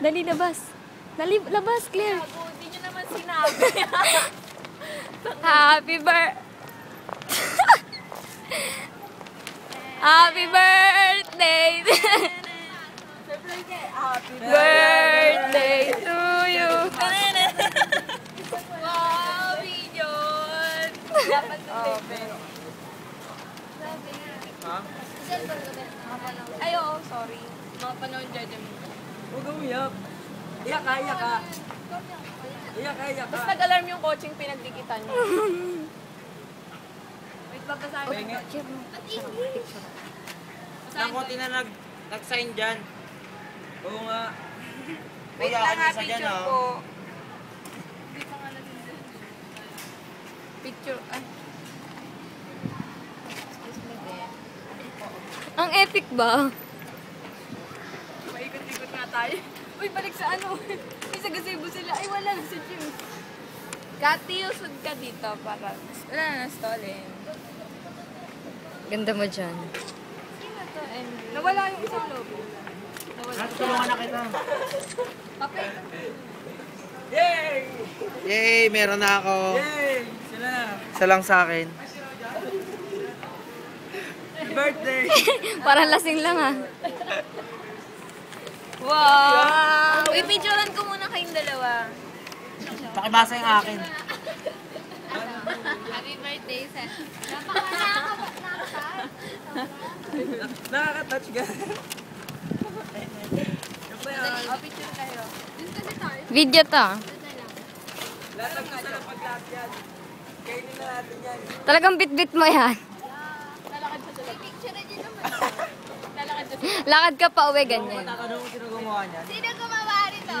Dali, labas. Dali, labas, Claire. Hindi nyo naman sinabi. Happy birthday. Happy birthday. Happy Birthday to you. Wow, John! Dapat pero. Ha? Ay, oo, sorry. Mga panahon dyan. Huwag kang umiyak. Iyak ka, iyak ka. Iyak ka, iyak ka. Tapos nag-alarm yung coaching pinagdikitan niyo. Wait, babasahin. Penge. Nang konti na nag-sign dyan. Oo nga. Wait Kuya, lang ha, isa dyan, picture ah. po. Hindi pa nga picture, ay. Excuse me, Ben. Ang epic ba? Paikot-ikot nga tayo. Uy, balik sa ano. May sa gazebo sila. Ay, wala na sa gym. Kati, usod ka dito para. Wala na, stallin. Ganda mo dyan. Sino to, Emily? Nawala yung isang logo. Nawala. Tulungan na kita. Papel. Yay! Yay! Meron na ako. Yay! Sila na. Isa lang sa akin. Happy birthday! Parang lasing lang ah. Wow! Uy, picturean ko muna kayong dalawa. Pakibasa yung akin. Happy birthday, Seth. Nakaka-touch ka. Oh, picture kayo. Video to. Lahat ng gusto ng pag-lahat yan. Kainin na natin yan. Talagang bit-bit mo yan. Lalakad siya sila. Picture niyo naman. Lalakad siya sila. Lakad ka pa uwi, ganyan. Tatanong ko sino gumawa niyan. Sino gumawa nito?